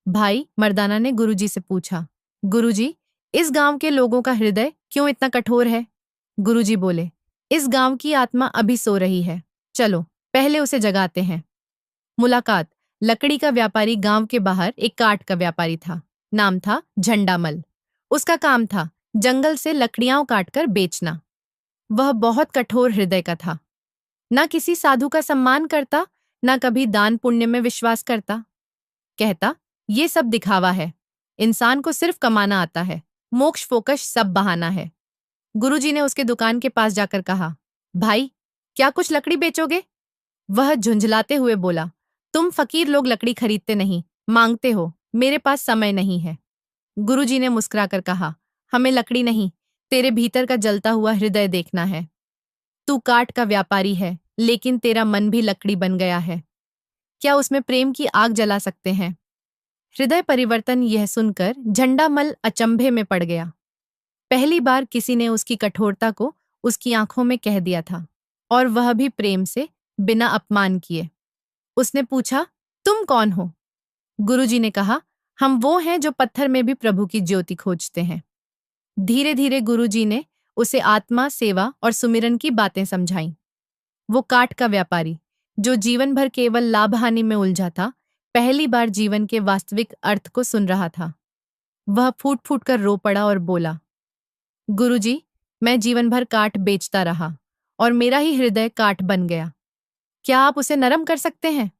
भाई मर्दाना ने गुरुजी से पूछा, गुरुजी, इस गांव के लोगों का हृदय क्यों इतना कठोर है? गुरुजी बोले, इस गांव की आत्मा अभी सो रही है, चलो पहले उसे जगाते हैं। मुलाकात, लकड़ी का व्यापारी गांव के बाहर एक काठ का व्यापारी था। नाम था झंडामल। उसका काम था जंगल से लकड़ियां काटकर बेचना। वह बहुत कठोर हृदय का था। ना किसी साधु का सम्मान करता, ना कभी दान पुण्य में विश्वास करता। कहता, ये सब दिखावा है, इंसान को सिर्फ कमाना आता है, मोक्ष फोकस सब बहाना है। गुरुजी ने उसके दुकान के पास जाकर कहा, भाई, क्या कुछ लकड़ी बेचोगे? वह झुंझलाते हुए बोला, तुम फकीर लोग लकड़ी खरीदते नहीं, मांगते हो, मेरे पास समय नहीं है। गुरुजी ने मुस्कुराकर कहा, हमें लकड़ी नहीं, तेरे भीतर का जलता हुआ हृदय देखना है। तू काठ का व्यापारी है, लेकिन तेरा मन भी लकड़ी बन गया है। क्या उसमें प्रेम की आग जला सकते हैं? हृदय परिवर्तन, यह सुनकर झंडामल अचंभे में पड़ गया। पहली बार किसी ने उसकी कठोरता को उसकी आंखों में कह दिया था, और वह भी प्रेम से, बिना अपमान किए। उसने पूछा, तुम कौन हो? गुरुजी ने कहा, हम वो हैं जो पत्थर में भी प्रभु की ज्योति खोजते हैं। धीरे धीरे गुरुजी ने उसे आत्मा, सेवा और सुमिरन की बातें समझाईं। वो काठ का व्यापारी, जो जीवन भर केवल लाभ हानि में उलझा था, पहली बार जीवन के वास्तविक अर्थ को सुन रहा था। वह फूट फूट कर रो पड़ा और बोला, गुरुजी, मैं जीवन भर काठ बेचता रहा और मेरा ही हृदय काठ बन गया। क्या आप उसे नरम कर सकते हैं?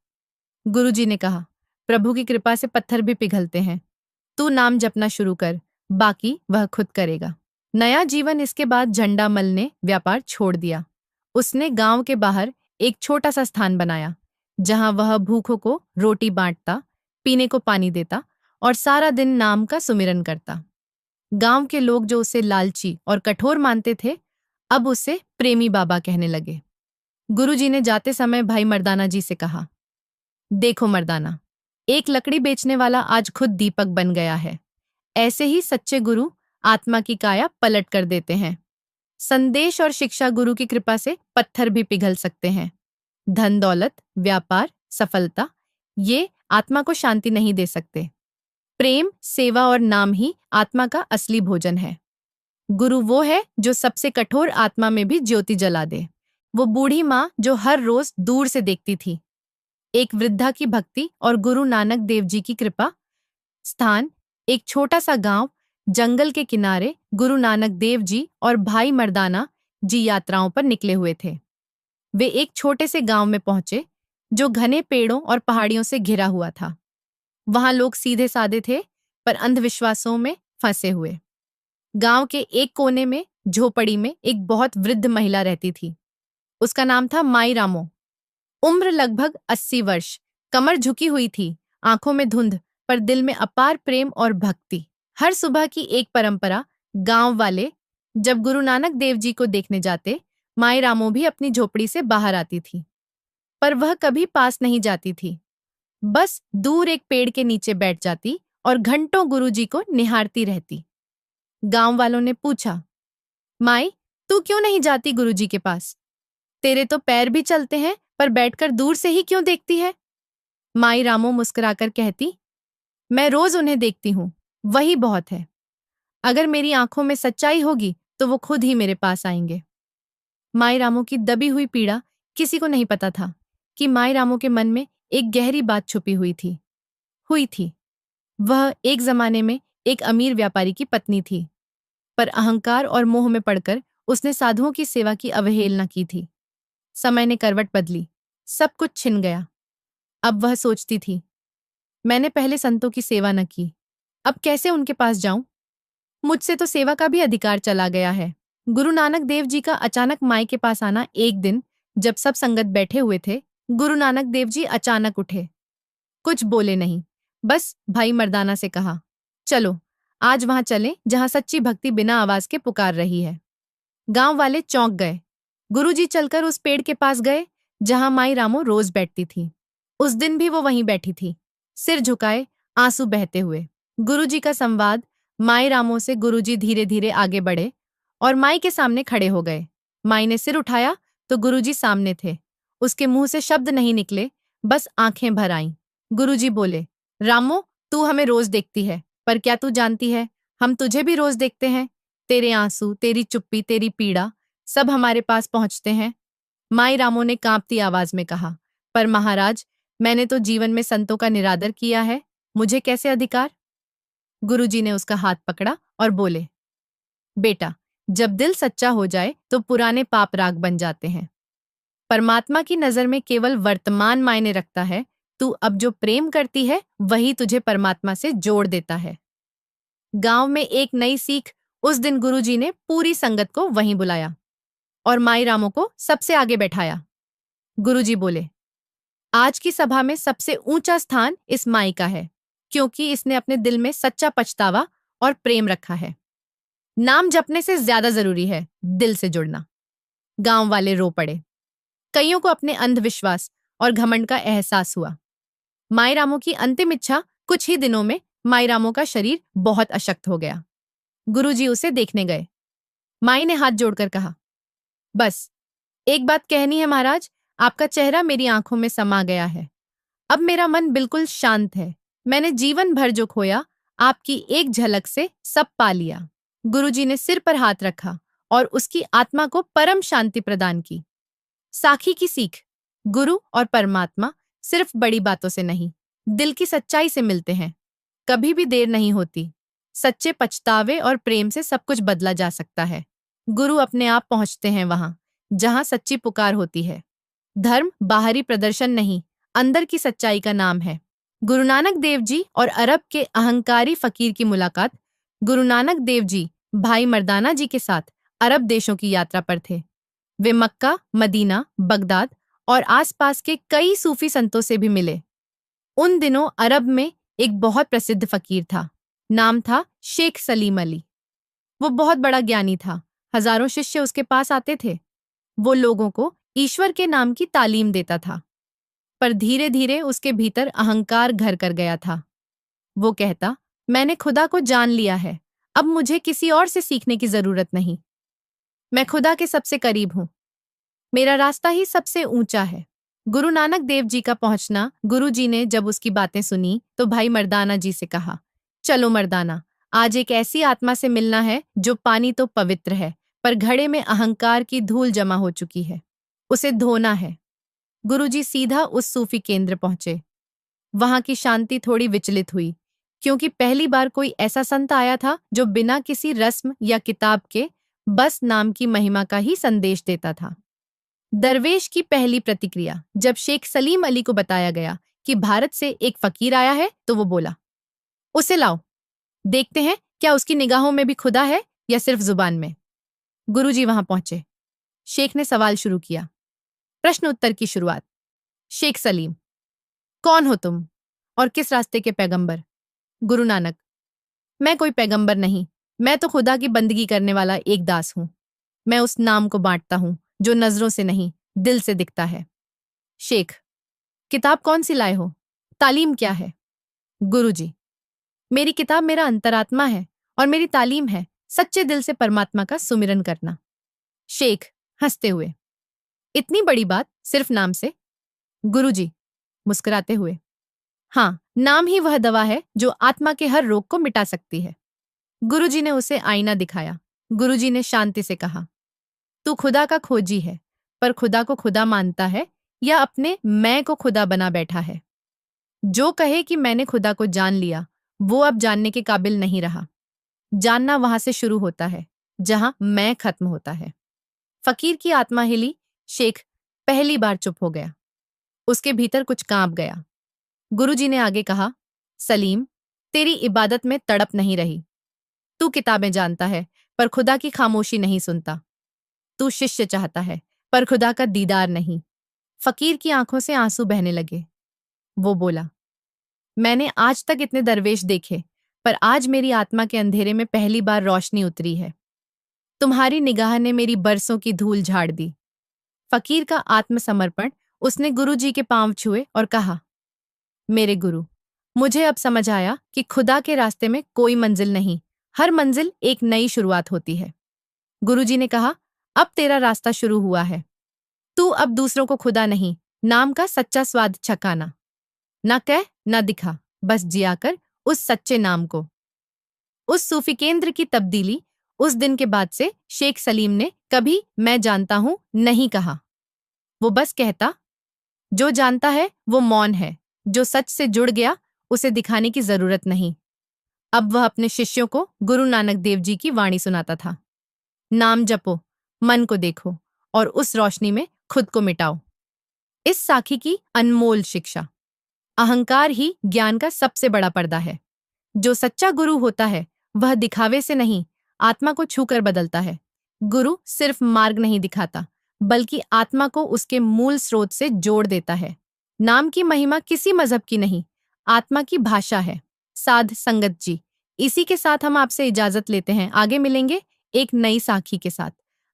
गुरुजी ने कहा, प्रभु की कृपा से पत्थर भी पिघलते हैं। तू नाम जपना शुरू कर, बाकी वह खुद करेगा। नया जीवन। इसके बाद झंडामल ने व्यापार छोड़ दिया। उसने गांव के बाहर एक छोटा सा स्थान बनाया, जहां वह भूखों को रोटी बांटता, पीने को पानी देता और सारा दिन नाम का सुमिरन करता। गांव के लोग जो उसे लालची और कठोर मानते थे, अब उसे प्रेमी बाबा कहने लगे। गुरुजी ने जाते समय भाई मर्दाना जी से कहा, देखो मर्दाना, एक लकड़ी बेचने वाला आज खुद दीपक बन गया है। ऐसे ही सच्चे गुरु आत्मा की काया पलट कर देते हैं। संदेश और शिक्षा गुरु की कृपा से पत्थर भी पिघल सकते हैं। धन दौलत, व्यापार, सफलता, ये आत्मा को शांति नहीं दे सकते। प्रेम, सेवा और नाम ही आत्मा का असली भोजन है। गुरु वो है जो सबसे कठोर आत्मा में भी ज्योति जला दे। वो बूढ़ी माँ जो हर रोज दूर से देखती थी, एक वृद्धा की भक्ति और गुरु नानक देव जी की कृपा। स्थान, एक छोटा सा गांव, जंगल के किनारे। गुरु नानक देव जी और भाई मर्दाना जी यात्राओं पर निकले हुए थे। वे एक छोटे से गांव में पहुंचे जो घने पेड़ों और पहाड़ियों से घिरा हुआ था। वहां लोग सीधे साधे थे, पर अंधविश्वासों में फंसे हुए। गांव के एक कोने में झोपड़ी में एक बहुत वृद्ध महिला रहती थी। उसका नाम था माई रामो। उम्र लगभग 80 वर्ष, कमर झुकी हुई थी, आंखों में धुंध, पर दिल में अपार प्रेम और भक्ति। हर सुबह की एक परंपरा, गांव वाले जब गुरु नानक देव जी को देखने जाते, माई रामो भी अपनी झोपड़ी से बाहर आती थी। पर वह कभी पास नहीं जाती थी, बस दूर एक पेड़ के नीचे बैठ जाती और घंटों गुरुजी को निहारती रहती। गांव वालों ने पूछा, माई, तू क्यों नहीं जाती गुरुजी के पास? तेरे तो पैर भी चलते हैं, पर बैठकर दूर से ही क्यों देखती है? माई रामो मुस्कुराकर कहती, मैं रोज उन्हें देखती हूँ, वही बहुत है। अगर मेरी आंखों में सच्चाई होगी तो वो खुद ही मेरे पास आएंगे। माई रामो की दबी हुई पीड़ा किसी को नहीं पता था कि माई रामो के मन में एक गहरी बात छुपी हुई थी। वह एक जमाने में एक अमीर व्यापारी की पत्नी थी, पर अहंकार और मोह में पड़कर उसने साधुओं की सेवा की अवहेलना की थी। समय ने करवट बदली, सब कुछ छिन गया। अब वह सोचती थी, मैंने पहले संतों की सेवा न की, अब कैसे उनके पास जाऊं? मुझसे तो सेवा का भी अधिकार चला गया है। गुरु नानक देव जी का अचानक माई के पास आना। एक दिन जब सब संगत बैठे हुए थे, गुरु नानक देव जी अचानक उठे। कुछ बोले नहीं, बस भाई मर्दाना से कहा, चलो आज वहां चलें जहां सच्ची भक्ति बिना आवाज के पुकार रही है। गांव वाले चौंक गए। गुरुजी चलकर उस पेड़ के पास गए जहां माई रामो रोज बैठती थी। उस दिन भी वो वहीं बैठी थी, सिर झुकाए, आंसू बहते हुए। गुरुजी का संवाद। माई रामो से गुरुजी धीरे धीरे आगे बढ़े और माई के सामने खड़े हो गए। माई ने सिर उठाया तो गुरुजी सामने थे। उसके मुंह से शब्द नहीं निकले, बस आंखें भर आईं। गुरुजी बोले, रामो, तू हमें रोज देखती है, पर क्या तू जानती है, हम तुझे भी रोज देखते हैं। तेरे आंसू, तेरी चुप्पी, तेरी पीड़ा, सब हमारे पास पहुंचते हैं। माई रामो ने कांपती आवाज में कहा, पर महाराज, मैंने तो जीवन में संतों का निरादर किया है, मुझे कैसे अधिकार? गुरुजी ने उसका हाथ पकड़ा और बोले, बेटा, जब दिल सच्चा हो जाए तो पुराने पाप राग बन जाते हैं। परमात्मा की नजर में केवल वर्तमान मायने रखता है। तू अब जो प्रेम करती है वही तुझे परमात्मा से जोड़ देता है। गांव में एक नई सीख। उस दिन गुरुजी ने पूरी संगत को वहीं बुलाया और माई रामो को सबसे आगे बैठाया। गुरुजी बोले, आज की सभा में सबसे ऊंचा स्थान इस माई का है, क्योंकि इसने अपने दिल में सच्चा पछतावा और प्रेम रखा है। नाम जपने से ज्यादा जरूरी है दिल से जुड़ना। गांव वाले रो पड़े। कईयों को अपने अंधविश्वास और घमंड का एहसास हुआ। माई रामो की अंतिम इच्छा। कुछ ही दिनों में माई रामो का शरीर बहुत अशक्त हो गया। गुरुजी उसे देखने गए। माई ने हाथ जोड़कर कहा, बस एक बात कहनी है महाराज, आपका चेहरा मेरी आंखों में समा गया है। अब मेरा मन बिल्कुल शांत है। मैंने जीवन भर जो खोया, आपकी एक झलक से सब पा लिया। गुरुजी ने सिर पर हाथ रखा और उसकी आत्मा को परम शांति प्रदान की। साखी की सीख। गुरु और परमात्मा सिर्फ बड़ी बातों से नहीं, दिल की सच्चाई से मिलते हैं। कभी भी देर नहीं होती। सच्चे पछतावे और प्रेम से सब कुछ बदला जा सकता है। गुरु अपने आप पहुंचते हैं वहां जहां सच्ची पुकार होती है। धर्म बाहरी प्रदर्शन नहीं, अंदर की सच्चाई का नाम है। गुरु नानक देव जी और अरब के अहंकारी फकीर की मुलाकात। गुरु नानक देव जी भाई मर्दाना जी के साथ अरब देशों की यात्रा पर थे। वे मक्का, मदीना, बगदाद और आसपास के कई सूफी संतों से भी मिले। उन दिनों अरब में एक बहुत प्रसिद्ध फकीर था, नाम था शेख सलीम अली। वो बहुत बड़ा ज्ञानी था। हजारों शिष्य उसके पास आते थे। वो लोगों को ईश्वर के नाम की तालीम देता था। पर धीरे धीरे उसके भीतर अहंकार घर कर गया था। वो कहता, मैंने खुदा को जान लिया है, अब मुझे किसी और से सीखने की जरूरत नहीं। मैं खुदा के सबसे करीब हूं। मेरा रास्ता ही सबसे ऊंचा है। गुरु नानक देव जी का पहुंचना। गुरु जी ने जब उसकी बातें सुनी तो भाई मर्दाना जी से कहा, चलो मर्दाना, आज एक ऐसी आत्मा से मिलना है जो पानी तो पवित्र है, पर घड़े में अहंकार की धूल जमा हो चुकी है। उसे धोना है। गुरुजी सीधा उस सूफी केंद्र पहुंचे। वहां की शांति थोड़ी विचलित हुई, क्योंकि पहली बार कोई ऐसा संत आया था जो बिना किसी रस्म या किताब के बस नाम की महिमा का ही संदेश देता था। दरवेश की पहली प्रतिक्रिया जब शेख सलीम अली को बताया गया कि भारत से एक फकीर आया है तो वो बोला, उसे लाओ, देखते हैं क्या उसकी निगाहों में भी खुदा है या सिर्फ जुबान में। गुरुजी वहां पहुंचे। शेख ने सवाल शुरू किया। प्रश्न उत्तर की शुरुआत। शेख सलीम, कौन हो तुम और किस रास्ते के पैगंबर? गुरु नानक, मैं कोई पैगंबर नहीं, मैं तो खुदा की बंदगी करने वाला एक दास हूं। मैं उस नाम को बांटता हूं जो नजरों से नहीं, दिल से दिखता है। शेख, किताब कौन सी लाए हो? तालीम क्या है? गुरुजी, मेरी किताब मेरा अंतरात्मा है और मेरी तालीम है सच्चे दिल से परमात्मा का सुमिरन करना। शेख हंसते हुए, इतनी बड़ी बात सिर्फ नाम से? गुरुजी मुस्कुराते हुए, हाँ, नाम ही वह दवा है जो आत्मा के हर रोग को मिटा सकती है। गुरुजी ने उसे आईना दिखाया। गुरुजी ने शांति से कहा, तू खुदा का खोजी है, पर खुदा को खुदा मानता है या अपने मैं को खुदा बना बैठा है? जो कहे कि मैंने खुदा को जान लिया, वो अब जानने के काबिल नहीं रहा। जानना वहां से शुरू होता है जहां मैं खत्म होता है। फकीर की आत्मा हिली। शेख पहली बार चुप हो गया। उसके भीतर कुछ कांप गया। गुरुजी ने आगे कहा, सलीम, तेरी इबादत में तड़प नहीं रही। तू किताबें जानता है पर खुदा की खामोशी नहीं सुनता। तू शिष्य चाहता है पर खुदा का दीदार नहीं। फकीर की आंखों से आंसू बहने लगे। वो बोला, मैंने आज तक इतने दरवेश देखे, पर आज मेरी आत्मा के अंधेरे में पहली बार रोशनी उतरी है। तुम्हारी निगाह ने मेरी बरसों की धूल झाड़ दी। फकीर का आत्मसमर्पण। उसने गुरुजी के पांव छुए और कहा, मेरे गुरु, मुझे अब समझ आया कि खुदा के रास्ते में कोई मंजिल नहीं, हर मंजिल एक नई शुरुआत होती है। गुरुजी ने कहा, अब तेरा रास्ता शुरू हुआ है। तू अब दूसरों को खुदा नहीं, नाम का सच्चा स्वाद छकाना। ना कह ना दिखा, बस जिया कर उस सच्चे नाम को। उस सूफी केंद्र की तब्दीली। उस दिन के बाद से शेख सलीम ने कभी मैं जानता हूं नहीं कहा। वो बस कहता, जो जानता है वो मौन है, जो सच से जुड़ गया उसे दिखाने की जरूरत नहीं। अब वह अपने शिष्यों को गुरु नानक देव जी की वाणी सुनाता था। नाम जपो, मन को देखो और उस रोशनी में खुद को मिटाओ। इस साखी की अनमोल शिक्षा। अहंकार ही ज्ञान का सबसे बड़ा पर्दा है। जो सच्चा गुरु होता है वह दिखावे से नहीं, आत्मा को छूकर बदलता है। गुरु सिर्फ मार्ग नहीं दिखाता, बल्कि आत्मा को उसके मूल स्रोत से जोड़ देता है। नाम की महिमा किसी मजहब की नहीं, आत्मा की भाषा है। साध संगत जी, इसी के साथ हम आपसे इजाजत लेते हैं। आगे मिलेंगे एक नई साखी के साथ।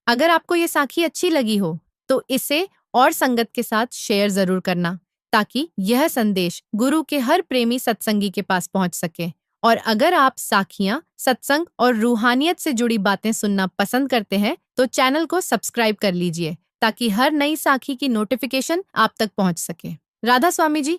अगर आपको ये साखी अच्छी लगी हो तो इसे और संगत के साथ शेयर जरूर करना, ताकि यह संदेश गुरु के हर प्रेमी सत्संगी के पास पहुंच सके। और अगर आप साखियां, सत्संग और रूहानियत से जुड़ी बातें सुनना पसंद करते हैं तो चैनल को सब्सक्राइब कर लीजिए, ताकि हर नई साखी की नोटिफिकेशन आप तक पहुंच सके। राधा स्वामी जी,